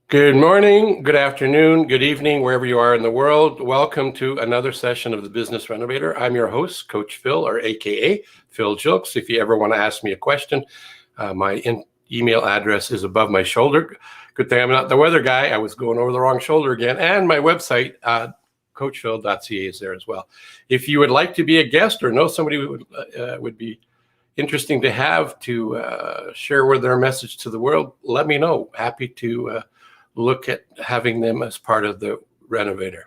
Good morning, good afternoon, good evening, wherever you are in the world. Welcome to another session of the Business Renovator. I'm your host, Coach Phil, or AKA Phil Jilks. If you ever want to ask me a question, my email address is above my shoulder. Good thing I'm not the weather guy. I was going over the wrong shoulder again. And my website, coachphil.ca, is there as well. If you would like to be a guest or know somebody who would be interesting to have to share with their message to the world, let me know. Happy to look at having them as part of the Renovator.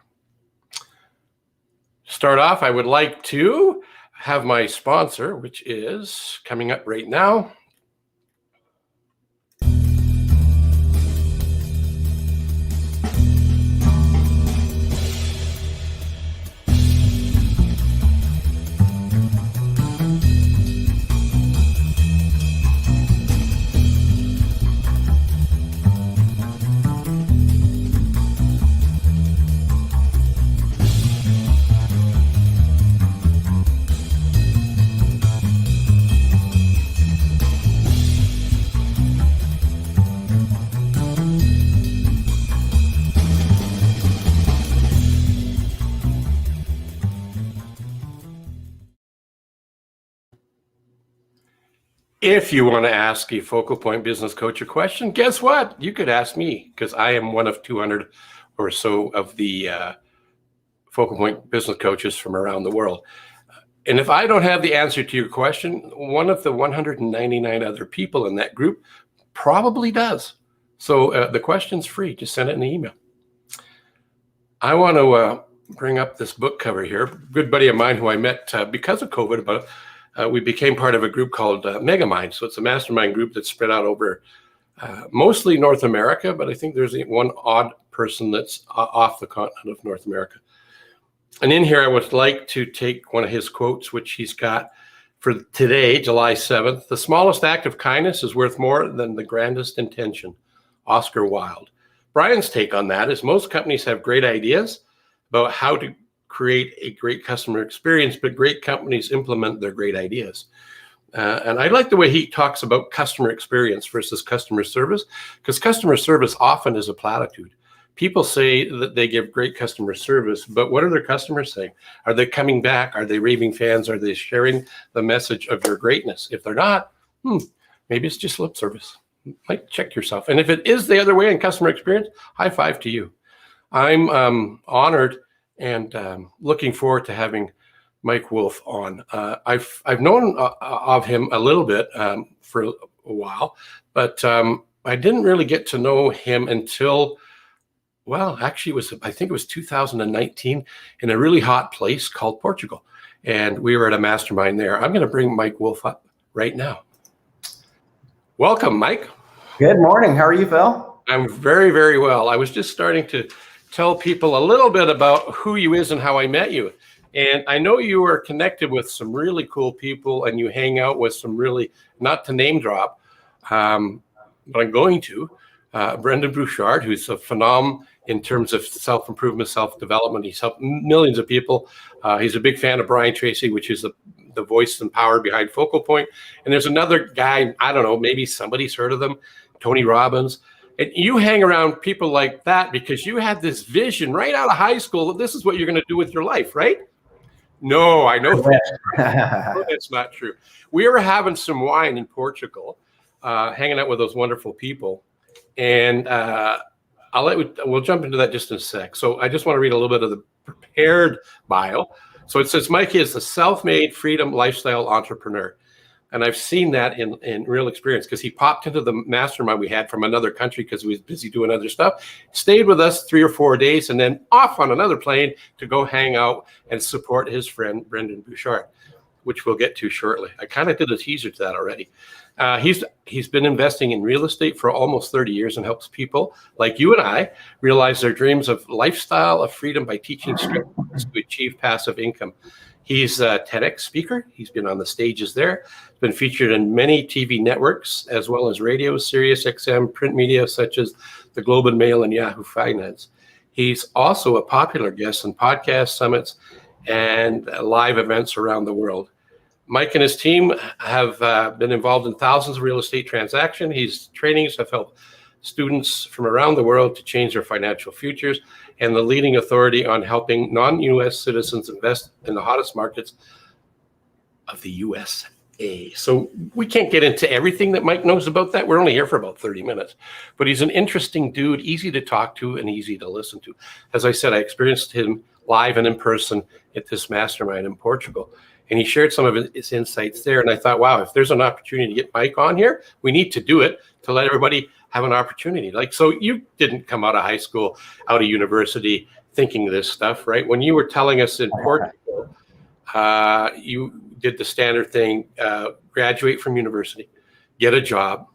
Start off, I would like to have my sponsor, which is coming up right now. If you want to ask a Focal Point business coach a question, guess what? You could ask me, because I am one of 200 or so of the Focal Point business coaches from around the world. And if I don't have the answer to your question, one of the 199 other people in that group probably does. So the question's free. Just send it in the email. I want to bring up this book cover here. A good buddy of mine who I met because of COVID, but we became part of a group called Megamind. So it's a mastermind group that's spread out over mostly North America, but I think there's one odd person that's off the continent of North America. And in here, I would like to take one of his quotes, which he's got for today, July 7th. The smallest act of kindness is worth more than the grandest intention. Oscar Wilde. Brian's take on that is most companies have great ideas about how to create a great customer experience, but great companies implement their great ideas. And I like the way he talks about customer experience versus customer service, because customer service often is a platitude. People say that they give great customer service, but what are their customers saying? Are they coming back? Are they raving fans? Are they sharing the message of your greatness? If they're not, maybe it's just lip service. Like, check yourself. And if it is the other way in customer experience, high five to you. I'm honored and looking forward to having Mike Wolf on. I've known of him a little bit for a while, but I didn't really get to know him until, well, actually, I think it was 2019 in a really hot place called Portugal. And we were at a mastermind there. I'm going to bring Mike Wolf up right now. Welcome, Mike. Good morning. How are you, Phil? I'm very, very well. I was just starting to tell people a little bit about who you is and how I met you. And I know you are connected with some really cool people and you hang out with some really, not to name drop, but I'm going to, Brendan Bouchard, who's a phenom in terms of self-improvement, self-development. He's helped millions of people. He's a big fan of Brian Tracy, which is the voice and power behind Focal Point. And there's another guy, I don't know, maybe somebody's heard of them, Tony Robbins. And you hang around people like that because you had this vision right out of high school that this is what you're going to do with your life, right? No, I know that's not true. We were having some wine in Portugal, hanging out with those wonderful people. And we'll jump into that just in a sec. So I just want to read a little bit of the prepared bio. So it says, Mikey is a self-made freedom lifestyle entrepreneur. And I've seen that in real experience because he popped into the mastermind we had from another country because he was busy doing other stuff, stayed with us 3 or 4 days, and then off on another plane to go hang out and support his friend, Brendan Bouchard, which we'll get to shortly. I kind of did a teaser to that already. He's been investing in real estate for almost 30 years and helps people like you and I realize their dreams of lifestyle of freedom by teaching strategies to achieve passive income. He's a TEDx speaker. He's been on the stages there. Been featured in many TV networks, as well as radio, Sirius XM, print media, such as the Globe and Mail and Yahoo Finance. He's also a popular guest on podcast summits and live events around the world. Mike and his team have been involved in thousands of real estate transactions. His trainings have helped students from around the world to change their financial futures, and the leading authority on helping non-U.S. citizens invest in the hottest markets of the USA. So we can't get into everything that Mike knows about that. We're only here for about 30 minutes, but he's an interesting dude, easy to talk to and easy to listen to. As I said, I experienced him live and in person at this mastermind in Portugal, and he shared some of his insights there. And I thought, wow, if there's an opportunity to get Mike on here, we need to do it to let everybody have an opportunity. Like, so you didn't come out of high school, out of university thinking this stuff, right? When you were telling us in Portugal, you did the standard thing, graduate from university, get a job,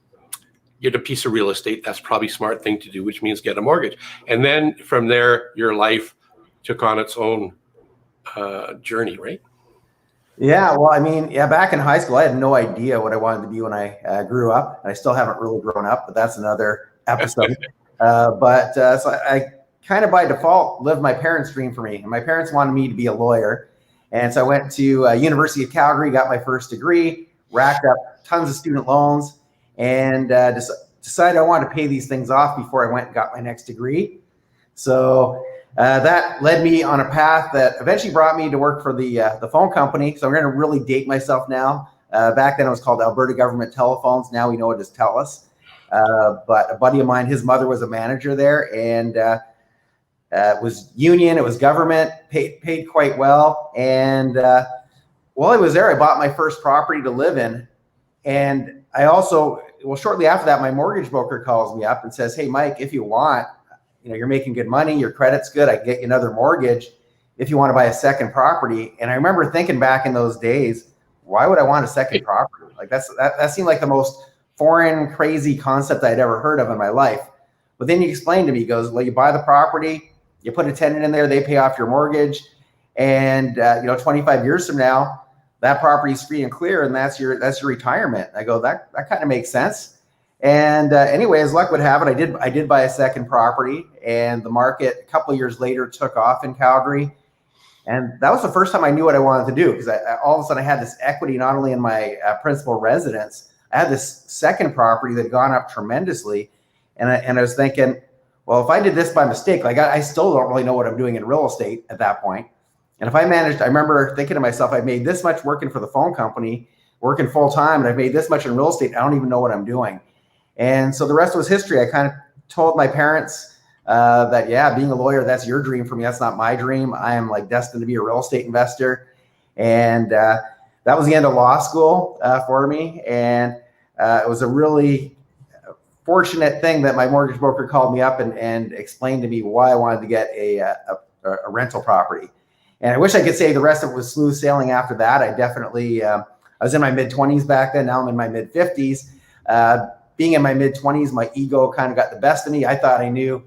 get a piece of real estate. That's probably a smart thing to do, which means get a mortgage. And then from there, your life took on its own journey, right? Yeah, well, I mean, yeah, back in high school, I had no idea what I wanted to be when I grew up. And I still haven't really grown up, but that's another episode. So I kind of by default lived my parents' dream for me. And my parents wanted me to be a lawyer. And so I went to University of Calgary, got my first degree, racked up tons of student loans, and decided I wanted to pay these things off before I went and got my next degree. So that led me on a path that eventually brought me to work for the phone company. So I'm going to really date myself now. Back then it was called Alberta Government Telephones. Now we know it as TELUS. But a buddy of mine, his mother was a manager there, and it was union, it was government, paid quite well. And while I was there, I bought my first property to live in. And I also, well, shortly after that, my mortgage broker calls me up and says, hey, Mike, if you want, you know, you're making good money, your credit's good, I can get you another mortgage if you want to buy a second property. And I remember thinking back in those days, why would I want a second property? Like that seemed like the most foreign, crazy concept I'd ever heard of in my life. But then he explained to me, he goes, well, you buy the property, you put a tenant in there, they pay off your mortgage. And, 25 years from now, that property is free and clear, and that's your retirement. I go, that kind of makes sense. And anyway, as luck would have it, I did buy a second property, and the market a couple of years later took off in Calgary. And that was the first time I knew what I wanted to do, because all of a sudden I had this equity, not only in my principal residence, I had this second property that had gone up tremendously. And I was thinking, well, if I did this by mistake, like I still don't really know what I'm doing in real estate at that point. And if I managed, I remember thinking to myself, I've made this much working for the phone company, working full time, and I've made this much in real estate. I don't even know what I'm doing. And so the rest was history. I kind of told my parents that, yeah, being a lawyer, that's your dream for me. That's not my dream. I am like destined to be a real estate investor. And that was the end of law school for me. And it was a really fortunate thing that my mortgage broker called me up and explained to me why I wanted to get a rental property. And I wish I could say the rest of it was smooth sailing after that. I definitely, I was in my mid-20s back then. Now I'm in my mid-50s. Being in my mid-20s, my ego kind of got the best of me. I thought I knew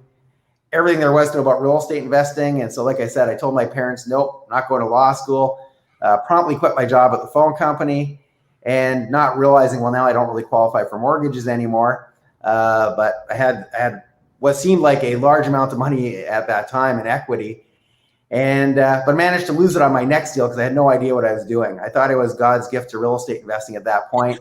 everything there was to know about real estate investing. And so, like I said, I told my parents, nope, not going to law school. Promptly quit my job at the phone company, and not realizing, well, now I don't really qualify for mortgages anymore. But I had what seemed like a large amount of money at that time in equity. And but managed to lose it on my next deal because I had no idea what I was doing. I thought it was God's gift to real estate investing at that point.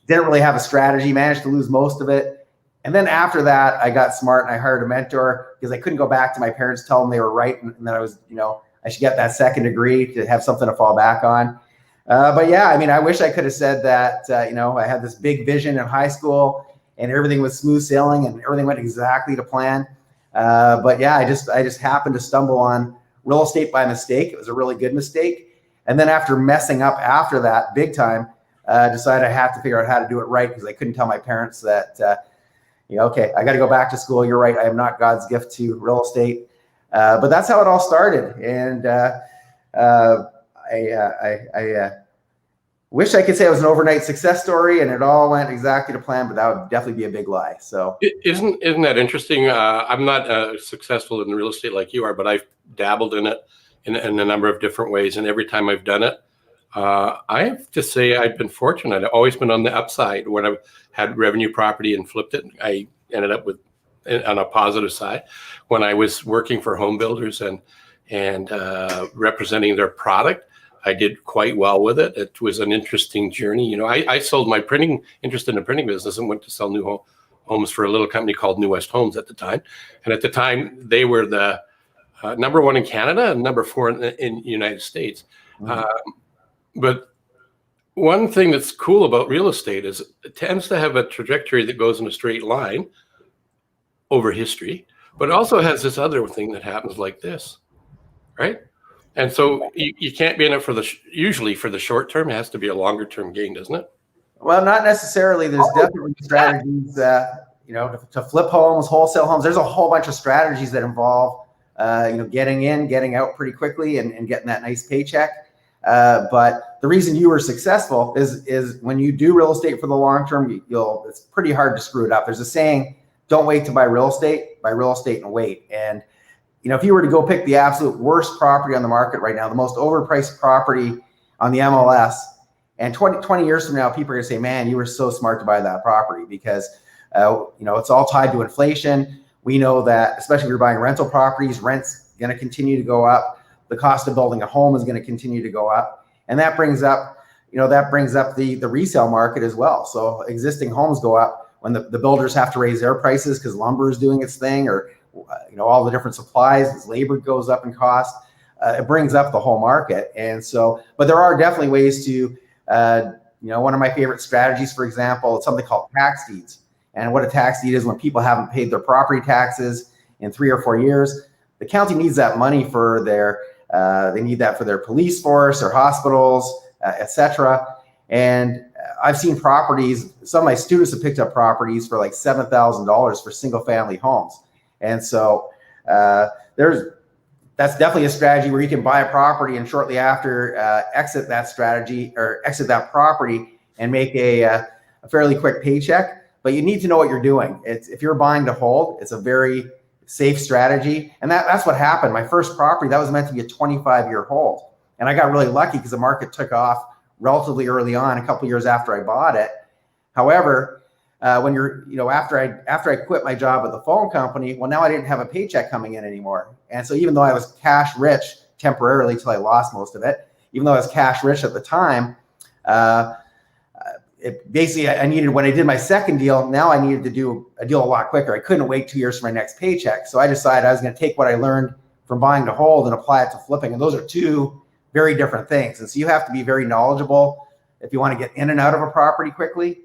Didn't really have a strategy, managed to lose most of it. And then after that, I got smart and I hired a mentor because I couldn't go back to my parents, tell them they were right and that I was, I should get that second degree to have something to fall back on. But yeah, I mean, I wish I could have said that, I had this big vision in high school and everything was smooth sailing and everything went exactly to plan. But yeah, I just happened to stumble on real estate by mistake. It was a really good mistake. And then after messing up after that big time, decided I had to figure out how to do it right because I couldn't tell my parents that, okay, I got to go back to school. You're right. I am not God's gift to real estate. But that's how it all started. And I wish I could say it was an overnight success story and it all went exactly to plan, but that would definitely be a big lie. So isn't that interesting? I'm not successful in real estate like you are, but I've dabbled in it in a number of different ways. And every time I've done it, I have to say I've been fortunate. I've always been on the upside. When I've had revenue property and flipped it, I ended up with on a positive side. When I was working for home builders and representing their product, I did quite well with it. It was an interesting journey. I sold my interest in the printing business and went to sell new homes for a little company called New West Homes at the time. And at the time, they were the number one in Canada and number four in the United States. But one thing that's cool about real estate is it tends to have a trajectory that goes in a straight line over history, but it also has this other thing that happens like this, right? And so you can't be in it usually for the short term. It has to be a longer term gain, doesn't it? Well, not necessarily. There's definitely strategies, to flip homes, wholesale homes. There's a whole bunch of strategies that involve, getting in, getting out pretty quickly and getting that nice paycheck. But the reason you were successful is when you do real estate for the long term, it's pretty hard to screw it up. There's a saying, don't wait to buy real estate and wait. And, if you were to go pick the absolute worst property on the market right now, the most overpriced property on the MLS, and 20 years from now, people are going to say, man, you were so smart to buy that property because, it's all tied to inflation. We know that, especially if you're buying rental properties, rent's going to continue to go up. The cost of building a home is going to continue to go up. And that brings up, the resale market as well. So existing homes go up when the builders have to raise their prices because lumber is doing its thing, or, all the different supplies, as labor goes up in cost. It brings up the whole market. And so, but there are definitely ways to, one of my favorite strategies, for example, it's something called tax deeds. And what a tax deed is when people haven't paid their property taxes in 3 or 4 years, the county needs that money for they need that for their police force, their hospitals, etc. And I've seen properties, some of my students have picked up properties for like $7,000 for single family homes. And so that's definitely a strategy where you can buy a property and shortly after exit that property and make a fairly quick paycheck. But you need to know what you're doing. If you're buying to hold, it's a very safe strategy. And that's what happened. My first property, that was meant to be a 25-year hold. And I got really lucky because the market took off relatively early on, a couple of years after I bought it. However, when you're, after I quit my job at the phone company, well, now I didn't have a paycheck coming in anymore. And so even though I was cash rich temporarily till I lost most of it, even though I was cash rich at the time, when I did my second deal, now I needed to do a deal a lot quicker. I couldn't wait 2 years for my next paycheck. So I decided I was going to take what I learned from buying to hold and apply it to flipping. And those are two very different things. And so you have to be very knowledgeable if you want to get in and out of a property quickly.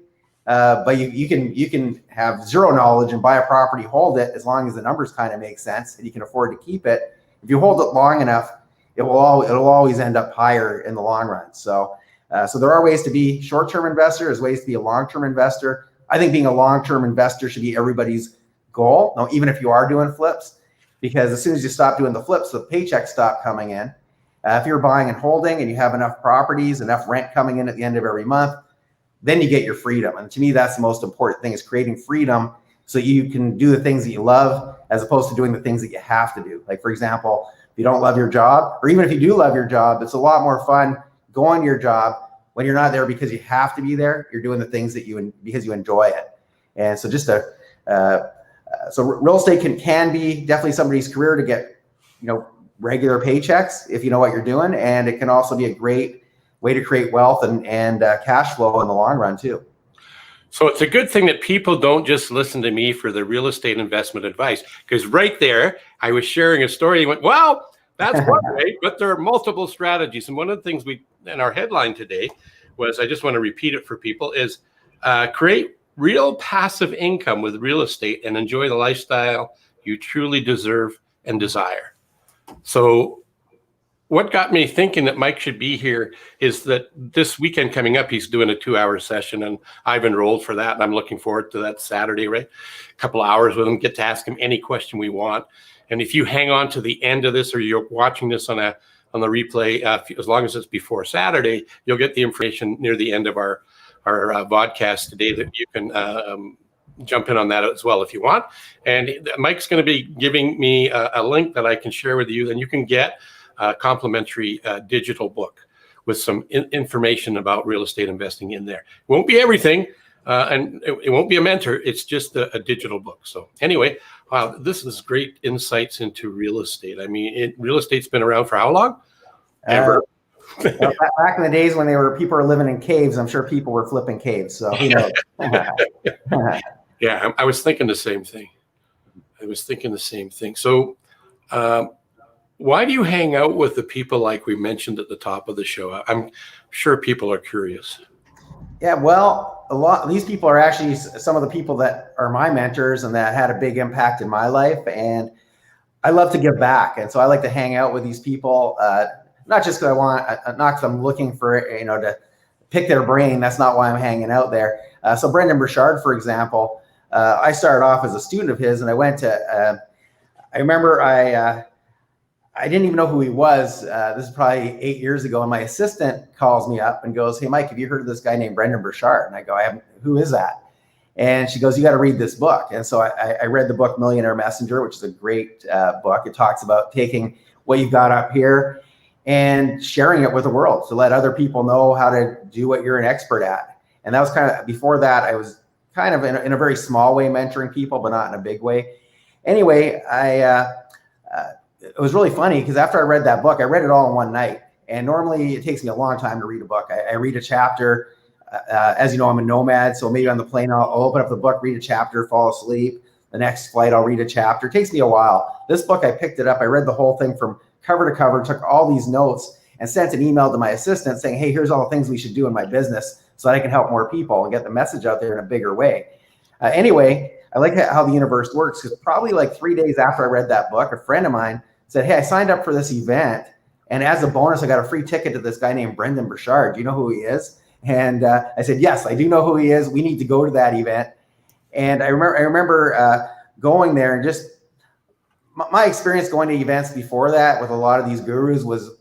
But you can have zero knowledge and buy a property, hold it as long as the numbers kind of make sense and you can afford to keep it. If you hold it long enough, it'll always end up higher in the long run. So there are ways to be short-term investor. There's ways to be a long-term investor. I think being a long-term investor should be everybody's goal. Now, even if you are doing flips, because as soon as you stop doing the flips, the paychecks stop coming in. If you're buying and holding and you have enough properties, enough rent coming in at the end of every month, then you get your freedom. And to me, that's the most important thing, is creating freedom so you can do the things that you love as opposed to doing the things that you have to do. Like, for example, if you don't love your job, or even if you do love your job, it's a lot more fun going to your job when you're not there because you have to be there. You're doing the things because you enjoy it. And so so real estate can be definitely somebody's career to get, regular paychecks if you know what you're doing. And it can also be a great way to create wealth and cash flow in the long run too. So it's a good thing that people don't just listen to me for the real estate investment advice, because right there, I was sharing a story. You went, well, that's one way, but there are multiple strategies. And one of the things in our headline today was, I just want to repeat it for people, is create real passive income with real estate and enjoy the lifestyle you truly deserve and desire. So what got me thinking that Mike should be here is that this weekend coming up, he's doing a 2-hour session, and I've enrolled for that, and I'm looking forward to that Saturday, right? A couple of hours with him, get to ask him any question we want. And if you hang on to the end of this, or you're watching this on the replay, as long as it's before Saturday, you'll get the information near the end of our vodcast today that you can jump in on that as well if you want. And Mike's going to be giving me a link that I can share with you, and you can get a complimentary digital book with some information about real estate investing in there. It won't be everything, and it won't be a mentor. It's just a digital book. So anyway, wow, this is great insights into real estate. I mean, real estate's been around for how long? Ever. Well, back in the days when people were living in caves, I'm sure people were flipping caves. So who knows? Yeah, I was thinking the same thing. So, why do you hang out with the people like we mentioned at the top of the show? I'm sure people are curious. Yeah, well, a lot these people are actually some of the people that are my mentors and that had a big impact in my life. And I love to give back, and so I like to hang out with these people. Not just because I want, not because I'm looking for to pick their brain. That's not why I'm hanging out there. So Brendan Burchard, for example, I started off as a student of his, and I went to. I remember I didn't even know who he was. This is probably 8 years ago, and my assistant calls me up and goes, "Hey, Mike, have you heard of this guy named Brendan Burchard?" And I go, "I haven't. Who is that?" And she goes, "You got to read this book." And so I read the book Millionaire Messenger, which is a great book. It talks about taking what you've got up here and sharing it with the world to let other people know how to do what you're an expert at. And that was kind of, before that, I was kind of in a very small way mentoring people, but not in a big way. Anyway, it was really funny because after I read that book, I read it all in one night. And normally it takes me a long time to read a book. I read a chapter. As you know, I'm a nomad, so maybe on the plane, I'll open up the book, read a chapter, fall asleep. The next flight, I'll read a chapter. It takes me a while. This book, I picked it up. I read the whole thing from cover to cover, took all these notes, and sent an email to my assistant saying, "Hey, here's all the things we should do in my business so that I can help more people and get the message out there in a bigger way." Anyway, I like how the universe works, because probably like 3 days after I read that book, a friend of mine said, "Hey, I signed up for this event, and as a bonus, I got a free ticket to this guy named Brendan Burchard. Do you know who he is?" And I said, "Yes, I do know who he is. We need to go to that event." And I remember going there, and just my experience going to events before that with a lot of these gurus was,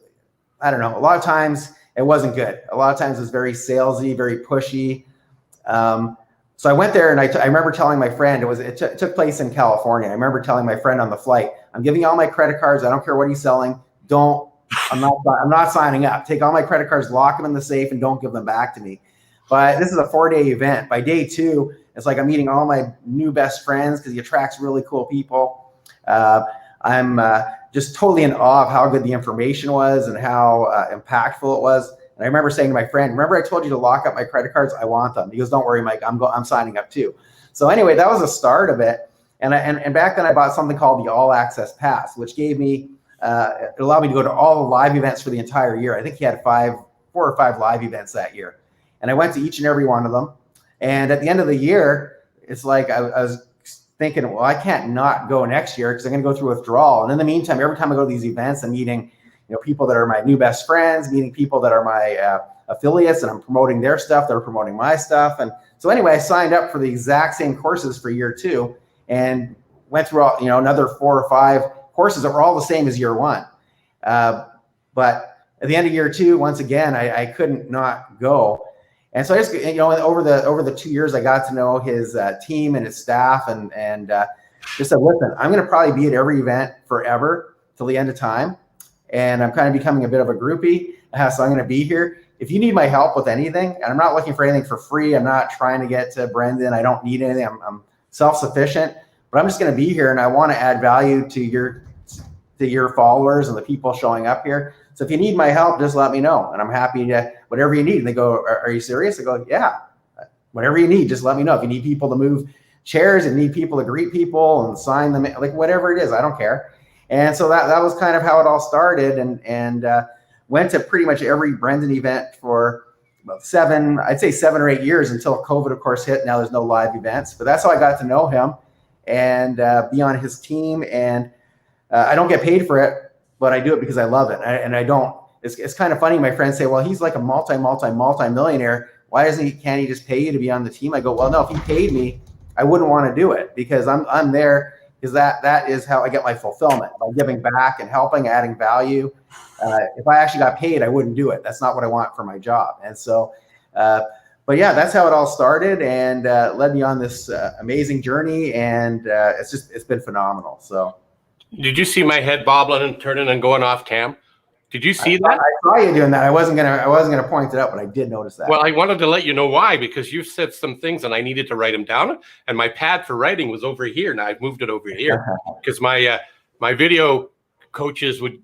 I don't know, a lot of times it wasn't good. A lot of times it was very salesy, very pushy. So I went there, and I remember telling my friend, it took place in California. I remember telling my friend on the flight, "I'm giving you all my credit cards. I don't care what he's selling. I'm not signing up. Take all my credit cards, lock them in the safe, and don't give them back to me." But this is a 4-day event. By day 2, it's like I'm meeting all my new best friends because he attracts really cool people. I'm just totally in awe of how good the information was and how impactful it was. And I remember saying to my friend, "Remember I told you to lock up my credit cards? I want them." He goes, "Don't worry, Mike. I'm signing up too." So anyway, that was the start of it. And back then I bought something called the All Access Pass, which gave me it allowed me to go to all the live events for the entire year. I think he had 4 or 5 live events that year, and I went to each and every one of them. And at the end of the year, it's like I was thinking, well, I can't not go next year because I'm going to go through withdrawal. And in the meantime, every time I go to these events, I'm meeting people that are my new best friends, meeting people that are my affiliates, and I'm promoting their stuff. They're promoting my stuff. And so anyway, I signed up for the exact same courses for year 2 and went through another 4 or 5 courses that were all the same as year 1. But at the end of year 2, once again, I couldn't not go. And so I just, over the 2 years, I got to know his team and his staff, and just said, "Listen, I'm going to probably be at every event forever till the end of time. And I'm kind of becoming a bit of a groupie. So I'm going to be here. If you need my help with anything," and I'm not looking for anything for free. I'm not trying to get to Brendan. I don't need anything. I'm self-sufficient, but I'm just going to be here, and I want to add value to your followers and the people showing up here. So if you need my help, just let me know, and I'm happy to, whatever you need. And they go, "Are you serious?" I go, "Yeah, whatever you need, just let me know. If you need people to move chairs and need people to greet people and sign them, like whatever it is, I don't care." And so that was kind of how it all started, and went to pretty much every Brendan event for about 7 or 8 years until COVID, of course, hit. Now there's no live events, but that's how I got to know him and be on his team. And I don't get paid for it, but I do it because I love it. And I don't. It's kind of funny. My friends say, "Well, he's like a multi-millionaire. Why can't he just pay you to be on the team?" I go, "Well, no. If he paid me, I wouldn't want to do it, because I'm there because that is how I get my fulfillment, by giving back and helping, adding value. If I actually got paid, I wouldn't do it. That's not what I want for my job." And so, but yeah, that's how it all started, and led me on this amazing journey. And it's been phenomenal. So. Did you see my head bobbling and turning and going off cam? Did you see that? I saw you doing that. I wasn't gonna point it out, but I did notice that. Well, I wanted to let you know why, because you said some things and I needed to write them down, and my pad for writing was over here. Now I've moved it over here because my video coaches would,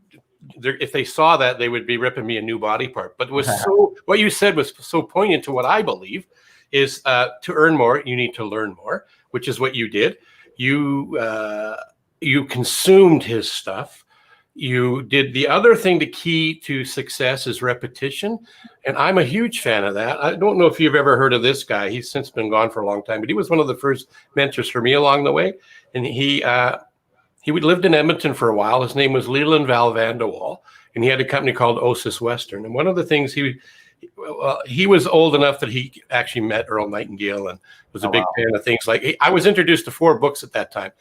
if they saw that, they would be ripping me a new body part. But it was what you said was so poignant to what I believe is to earn more, you need to learn more. which is what you did. You consumed his stuff. You did the other thing. The key to success is repetition. And I'm a huge fan of that. I don't know if you've ever heard of this guy. He's since been gone for a long time, but he was one of the first mentors for me along the way. And he lived in Edmonton for a while. His name was Leland Val Vanderwall, and he had a company called Osis Western. And one of the things he was old enough that he actually met Earl Nightingale and was a big fan of things like, I was introduced to 4 books at that time.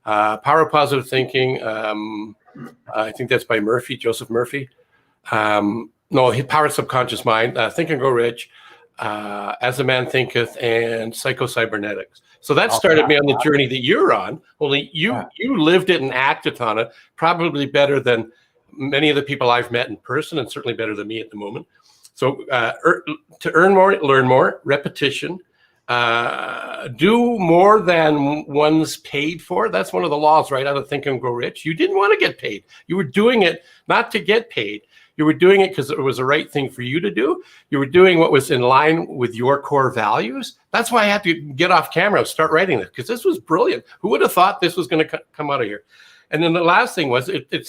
Power of Positive Thinking. I think that's by Joseph Murphy. No, Power of Subconscious Mind, Think and Grow Rich, As a Man Thinketh, and Psycho-Cybernetics. So that started me on the journey that you're on, only you lived it and acted on it probably better than many of the people I've met in person, and certainly better than me at the moment. So to earn more, learn more, repetition, do more than one's paid for. That's one of the laws right out of Think and Grow Rich. You didn't want to get paid. You were doing it not to get paid. You were doing it because it was the right thing for you to do. You were doing what was in line with your core values. That's why I had to get off camera and start writing this, because this was brilliant. Who would have thought this was going to come out of here? And then the last thing was it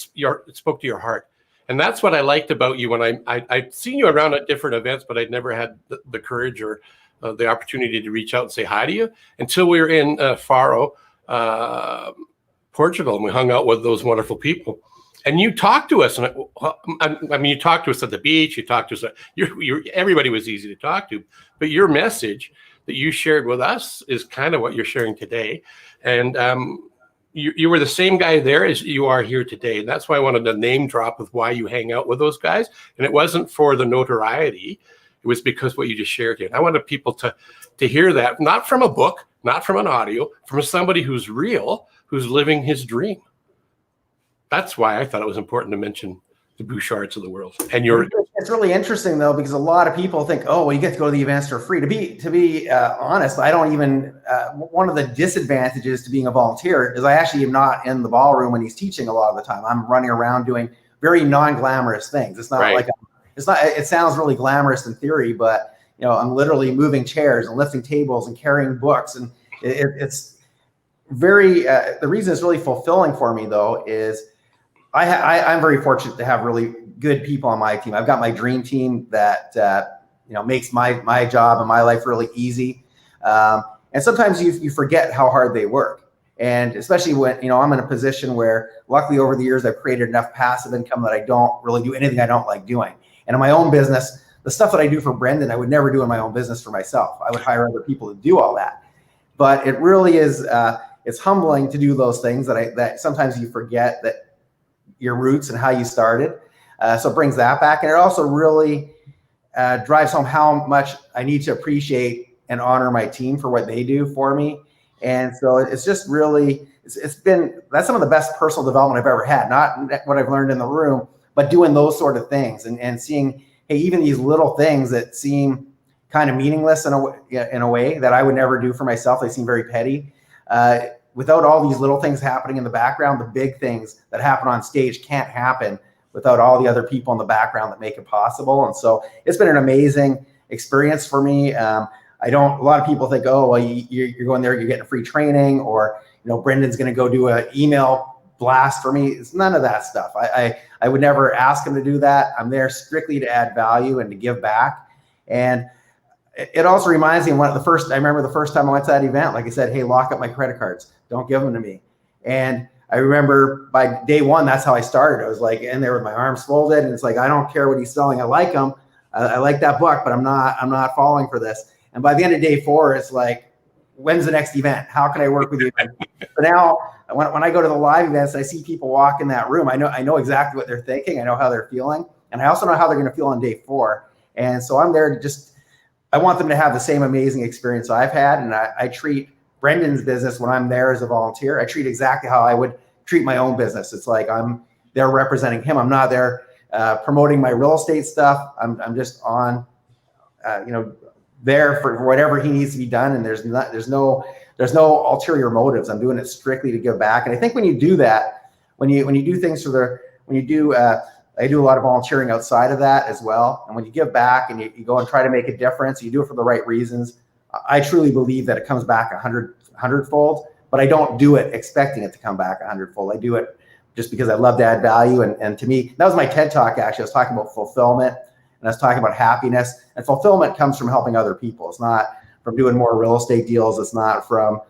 spoke to your heart. And that's what I liked about you when I'd seen you around at different events, but I'd never had the courage or the opportunity to reach out and say hi to you until we were in Faro, Portugal, and we hung out with those wonderful people. And you talked to us, and I mean, you talked to us at the beach. You talked to us. Everybody was easy to talk to, but your message that you shared with us is kind of what you're sharing today. And you were the same guy there as you are here today, and that's why I wanted to name drop with why you hang out with those guys. And it wasn't for the notoriety; it was because what you just shared here. And I wanted people to hear that, not from a book, not from an audio, from somebody who's real, who's living his dream. That's why I thought it was important to mention the Bouchards of the world. And it's really interesting though, because a lot of people think, oh, well, you get to go to the events for free. To be honest, I don't even. One of the disadvantages to being a volunteer is I actually am not in the ballroom when he's teaching a lot of the time. I'm running around doing very non-glamorous things. It's not like it's not. It sounds really glamorous in theory, but I'm literally moving chairs and lifting tables and carrying books, and it's very. The reason it's really fulfilling for me though is. I'm very fortunate to have really good people on my team. I've got my dream team that makes my job and my life really easy. And sometimes you forget how hard they work, and especially when I'm in a position where, luckily, over the years I've created enough passive income that I don't really do anything I don't like doing. And in my own business, the stuff that I do for Brendan, I would never do in my own business for myself. I would hire other people to do all that. But it really is it's humbling to do those things that sometimes you forget that. Your roots and how you started. So it brings that back. And it also really drives home how much I need to appreciate and honor my team for what they do for me. And so it's just really, that's some of the best personal development I've ever had. Not what I've learned in the room, but doing those sort of things and seeing, hey, even these little things that seem kind of meaningless in a way that I would never do for myself. They seem very petty. Without all these little things happening in the background, the big things that happen on stage can't happen without all the other people in the background that make it possible. And so it's been an amazing experience for me. A lot of people think, oh, well, you're going there, you're getting free training, or, Brendan's going to go do an email blast for me. It's none of that stuff. I would never ask him to do that. I'm there strictly to add value and to give back. And it also reminds me I remember the first time I went to that event, like I said, hey, lock up my credit cards. Don't give them to me. And I remember by day one, that's how I started. I was like in there with my arms folded, and it's like, I don't care what he's selling. I like him. I like that book, but I'm not falling for this. And by the end of day 4, it's like, when's the next event? How can I work with you? So now when I go to the live events, I see people walk in that room. I know exactly what they're thinking. I know how they're feeling. And I also know how they're going to feel on day 4. And so I'm there to I want them to have the same amazing experience I've had. And I treat Brendan's business when I'm there as a volunteer, I treat exactly how I would treat my own business. It's like I'm there representing him. I'm not there promoting my real estate stuff. I'm just on, there for whatever he needs to be done. And there's no ulterior motives. I'm doing it strictly to give back. And I think when you do that, when you do things I do a lot of volunteering outside of that as well. And when you give back and you go and try to make a difference, you do it for the right reasons. I truly believe that it comes back 100 hundredfold, but I don't do it expecting it to come back a hundredfold. I do it just because I love to add value. And to me, that was my TED Talk, actually. I was talking about fulfillment, and I was talking about happiness. And fulfillment comes from helping other people. It's not from doing more real estate deals. It's not from,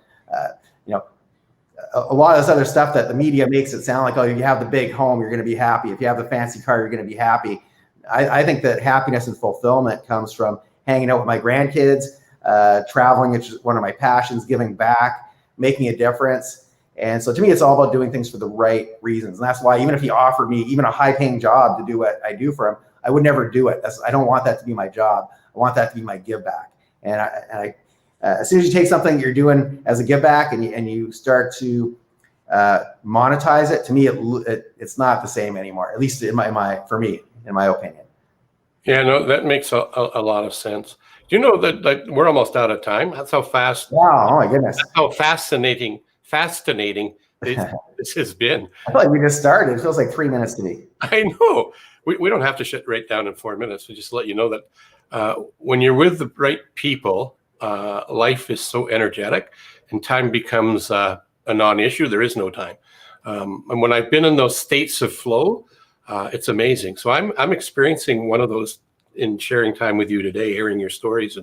a lot of this other stuff that the media makes it sound like, oh, if you have the big home, you're going to be happy. If you have the fancy car, you're going to be happy. I think that happiness and fulfillment comes from hanging out with my grandkids, traveling, which is one of my passions, giving back, making a difference. And so to me, it's all about doing things for the right reasons. And that's why even if he offered me even a high-paying job to do what I do for him, I would never do it. I don't want that to be my job. I want that to be my give back. And I as soon as you take something you're doing as a give back and you start to monetize it, to me, it's not the same anymore. At least in my opinion. Yeah, no, that makes a lot of sense. Do you know that we're almost out of time? That's how fast. Wow! Oh my goodness! That's how fascinating this has been. I feel like we just started. It feels like 3 minutes to me. I know. We don't have to shut right down in 4 minutes. We just let you know that when you're with the right people, life is so energetic, and time becomes a non-issue. There is no time. And when I've been in those states of flow, it's amazing. So I'm experiencing one of those in sharing time with you today, hearing your stories,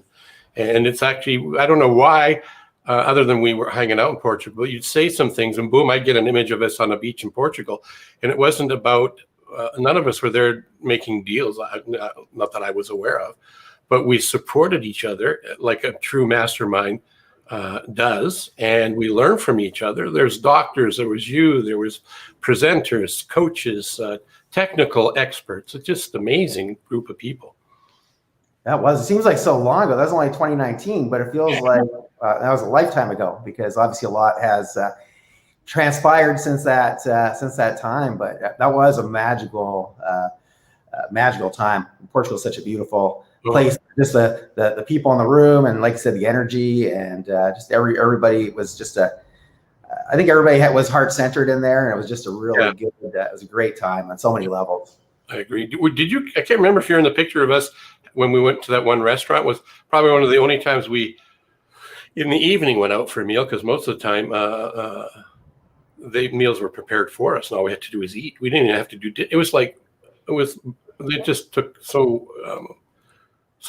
and it's actually, I don't know why, other than we were hanging out in Portugal, you'd say some things and boom, I'd get an image of us on a beach in Portugal. And it wasn't about, none of us were there making deals, not that I was aware of, but we supported each other like a true mastermind does, and we learn from each other. There's doctors, there was you, there was presenters, coaches, technical experts. It's just an amazing group of people. It seems like so long ago. That was only 2019, but it feels like that was a lifetime ago, because obviously a lot has transpired since that time. But that was a magical time. Portugal is such a beautiful place. Just the people in the room, and like I said, the energy, and just everybody was just I think everybody was heart-centered in there, and it was just a really good. It was a great time on so many levels. I agree. Did you? I can't remember if you're in the picture of us when we went to that one restaurant. Was probably one of the only times we, in the evening, went out for a meal, because most of the time the meals were prepared for us, and all we had to do was eat. We didn't even have to do. They just took so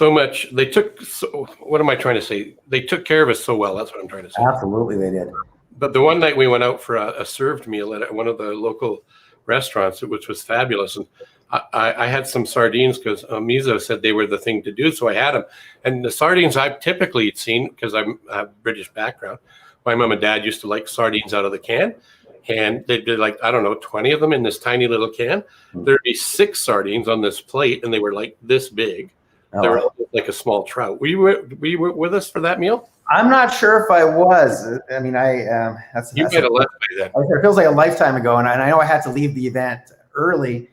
much. They took. What am I trying to say? They took care of us so well. That's what I'm trying to say. Absolutely, they did. But the one night we went out for a served meal at one of the local restaurants, which was fabulous. And I had some sardines because Mizo said they were the thing to do. So I had them. And the sardines I've typically seen, because I have British background, my mom and dad used to like sardines out of the can. And they'd be like, I don't know, 20 of them in this tiny little can. There'd be 6 sardines on this plate, and they were like this big. They were like a small trout. Were you with us for that meal? I'm not sure if I was. I mean, you might have left by then. It feels like a lifetime ago, and I know I had to leave the event early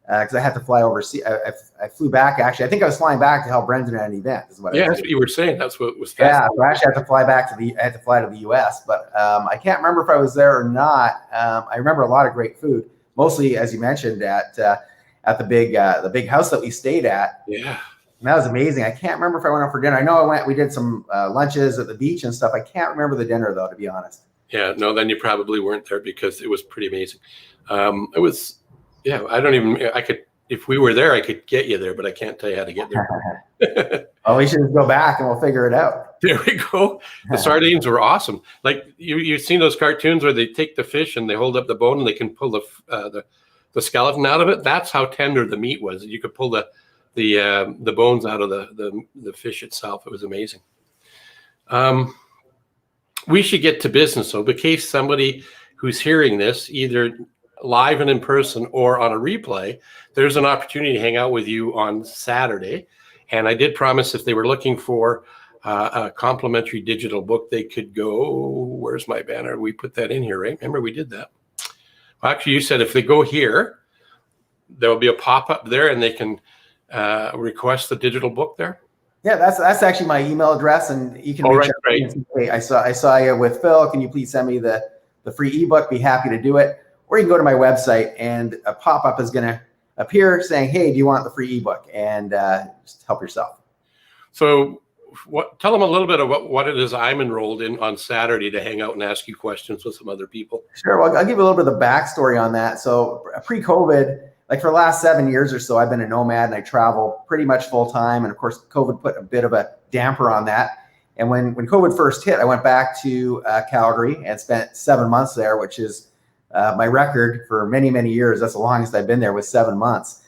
because I had to fly overseas. I flew back, actually. I think I was flying back to help Brendan at an event. That's what you were saying. That's what was fascinating. Yeah, so I actually had to fly back I had to fly to the U.S., but I can't remember if I was there or not. I remember a lot of great food, mostly, as you mentioned, at the big house that we stayed at. Yeah. And that was amazing. I can't remember if I went out for dinner. I know we did some lunches at the beach and stuff. I can't remember the dinner, though, to be honest. Yeah, no, then you probably weren't there, because it was pretty amazing. It was, I could, if we were there, I could get you there, but I can't tell you how to get there. Oh, we should just go back and we'll figure it out. There we go. The sardines were awesome. Like you've seen those cartoons where they take the fish and they hold up the bone and they can pull the skeleton out of it. That's how tender the meat was. You could pull the bones out of the fish itself. It was amazing. We should get to business, though, in case somebody who's hearing this, either live and in person or on a replay, there's an opportunity to hang out with you on Saturday. And I did promise if they were looking for a complimentary digital book, they could go, where's my banner? We put that in here, right? Remember we did that. Well, actually, you said if they go here, there'll be a pop-up there and they can request the digital book there. Yeah, that's actually my email address, and you can reach out to me and say, hey, I saw you with Phil. Can you please send me the free ebook? Be happy to do it. Or you can go to my website, and a pop-up is going to appear saying, hey, do you want the free ebook? And just help yourself. So tell them a little bit of what it is I'm enrolled in on Saturday to hang out and ask you questions with some other people. Sure. Well, I'll give you a little bit of the backstory on that. So pre-COVID, like for the last 7 years or so, I've been a nomad and I travel pretty much full time. And of course, COVID put a bit of a damper on that. And when COVID first hit, I went back to Calgary and spent 7 months there, which is my record for many, many years. That's the longest I've been there, was 7 months.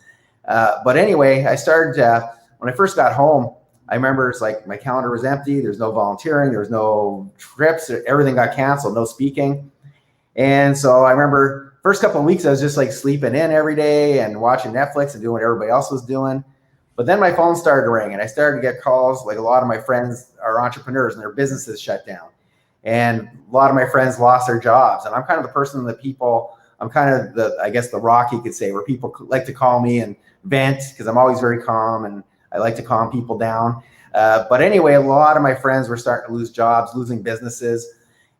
But anyway, I started, when I first got home, I remember it's like my calendar was empty. There's no volunteering. There was no trips. Everything got canceled, no speaking. And so I remember first couple of weeks, I was just like sleeping in every day and watching Netflix and doing what everybody else was doing. But then my phone started to ring and I started to get calls. Like a lot of my friends are entrepreneurs and their businesses shut down. And a lot of my friends lost their jobs. And I'm kind of the person that people, I'm kind of the, I guess the rock you could say, where people like to call me and vent because I'm always very calm and I like to calm people down. But anyway, a lot of my friends were starting to lose jobs, losing businesses.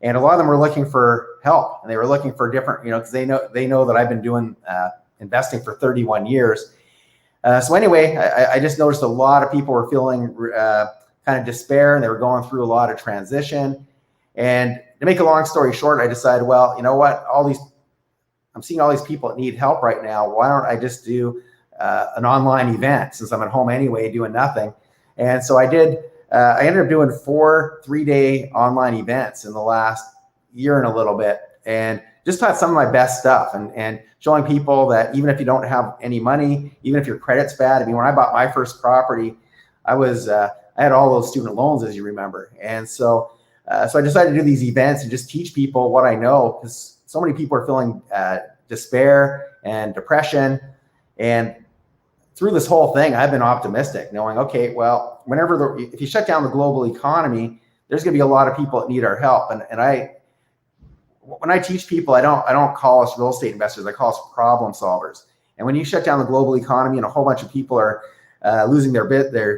And a lot of them were looking for help, and they were looking for different, because they know that I've been doing investing for 31 years. So anyway, I just noticed a lot of people were feeling kind of despair, and they were going through a lot of transition. And to make a long story short, I decided, well, you know what? I'm seeing all these people that need help right now. Why don't I just do an online event since I'm at home anyway, doing nothing? And so I did. I ended up doing 4 3-day online events in the last year and a little bit, and just taught some of my best stuff and showing people that even if you don't have any money, even if your credit's bad. I mean, when I bought my first property, I had all those student loans, as you remember. And so I decided to do these events and just teach people what I know, because so many people are feeling despair and depression. And through this whole thing, I've been optimistic, knowing, okay, well, if you shut down the global economy, there's going to be a lot of people that need our help. And when I teach people, I don't call us real estate investors. I call us problem solvers. And when you shut down the global economy and a whole bunch of people are losing their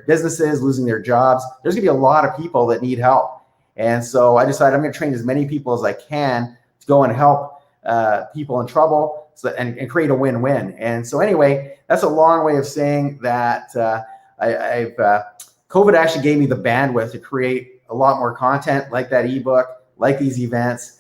businesses, losing their jobs, there's going to be a lot of people that need help. And so I decided I'm going to train as many people as I can to go and help people in trouble, and create a win-win. And so anyway, that's a long way of saying that COVID actually gave me the bandwidth to create a lot more content like that ebook, like these events.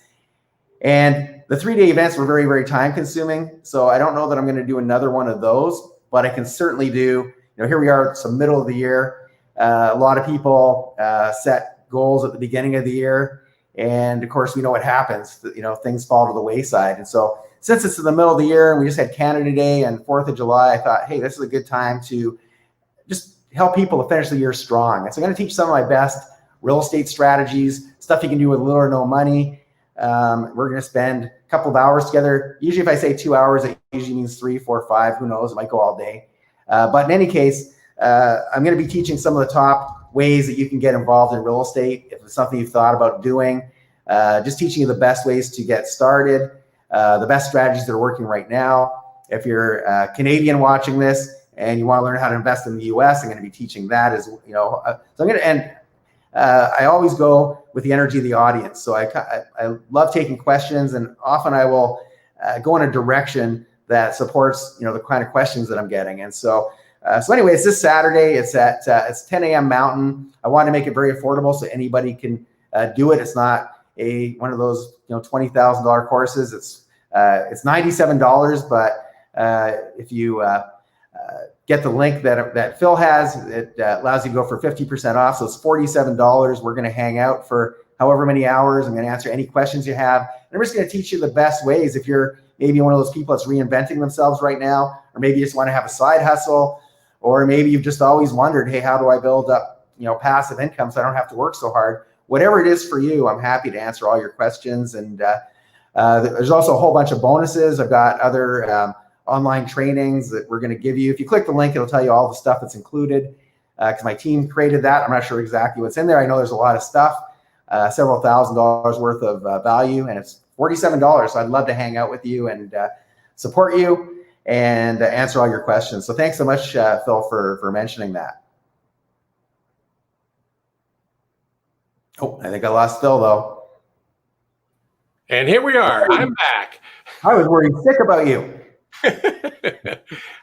And the 3-day events were very, very time consuming. So I don't know that I'm going to do another one of those, but I can certainly do, here we are, it's the middle of the year. A lot of people set goals at the beginning of the year. And of course, we know what happens, things fall to the wayside. And so since it's in the middle of the year and we just had Canada Day and 4th of July, I thought, hey, this is a good time to just help people to finish the year strong. And so I'm going to teach some of my best real estate strategies, stuff you can do with little or no money. We're going to spend a couple of hours together. Usually if I say 2 hours, it usually means 3, 4, 5, who knows, it might go all day. But in any case, I'm going to be teaching some of the top ways that you can get involved in real estate. If it's something you've thought about doing, just teaching you the best ways to get started, the best strategies that are working right now. If you're Canadian watching this and you want to learn how to invest in the US, I'm going to be teaching that as so I'm going to end. I always go with the energy of the audience. So I love taking questions, and often I will go in a direction that supports the kind of questions that I'm getting. And so anyway, it's this Saturday. It's it's 10 a.m. Mountain. I want to make it very affordable so anybody can do it. It's not one of those $20,000 courses. It's $97, but if you get the link that Phil has, it allows you to go for 50% off. So it's $47. We're going to hang out for however many hours. I'm going to answer any questions you have. And I'm just going to teach you the best ways. If you're maybe one of those people that's reinventing themselves right now, or maybe you just want to have a side hustle, or maybe you've just always wondered, hey, how do I build up passive income so I don't have to work so hard? Whatever it is for you, I'm happy to answer all your questions. And there's also a whole bunch of bonuses. I've got other online trainings that we're going to give you. If you click the link, it'll tell you all the stuff that's included, because my team created that. I'm not sure exactly what's in there. I know there's a lot of stuff, several $1,000s worth of value, and it's $47. So I'd love to hang out with you and support you and answer all your questions. So thanks so much, Phil, for mentioning that. Oh, I think I lost Phil, though. And here we are. I'm back. I was worried sick about you.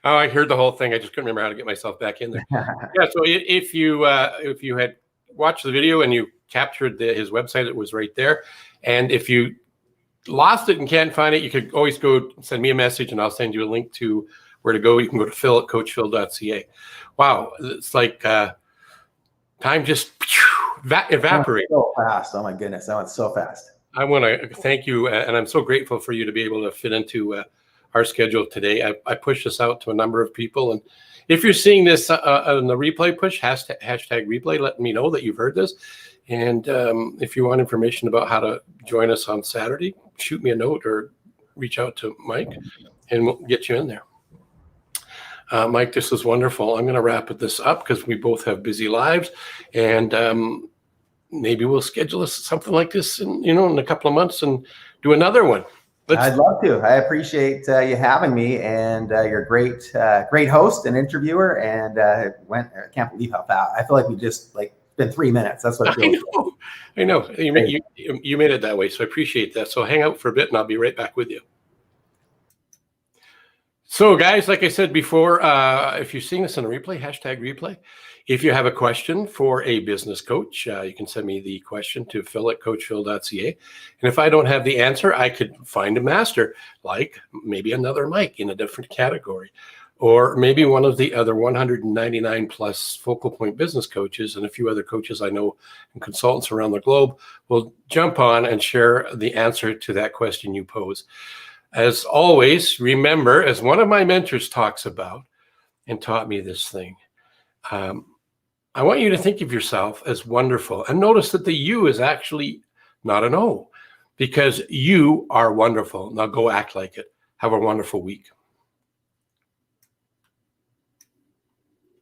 Oh, I heard the whole thing. I just couldn't remember how to get myself back in there. Yeah. So if you had watched the video and you captured his website, it was right there. And if you lost it and can't find it, you could always go send me a message and I'll send you a link to where to go. You can go to phil@coachphil.ca. Wow, it's like time just evaporated. So fast. Oh my goodness, that went so fast. I want to thank you, and I'm so grateful for you to be able to fit into our schedule today. I pushed this out to a number of people, and if you're seeing this on the replay, push hashtag replay. Let me know that you've heard this, and if you want information about how to join us on Saturday, shoot me a note or reach out to Mike, and we'll get you in there. Mike, this is wonderful. I'm going to wrap this up because we both have busy lives, and maybe we'll schedule something like this in a couple of months and do another one. I'd love to. I appreciate you having me, and you're a great host and interviewer. And I can't believe how fast. I feel like we just been 3 minutes. That's what it feels like. I know. You made it that way, so I appreciate that. So hang out for a bit, and I'll be right back with you. So, guys, like I said before, if you're seeing this on a replay, hashtag replay. If you have a question for a business coach, you can send me the question to phil@coachphil.ca. And if I don't have the answer, I could find a master, like maybe another Mike in a different category, or maybe one of the other 199 plus focal point business coaches and a few other coaches I know and consultants around the globe will jump on and share the answer to that question you pose. As always, remember, as one of my mentors talks about and taught me this thing, I want you to think of yourself as wonderful, and notice that the you is actually not an O, because you are wonderful. Now go act like it. Have a wonderful week.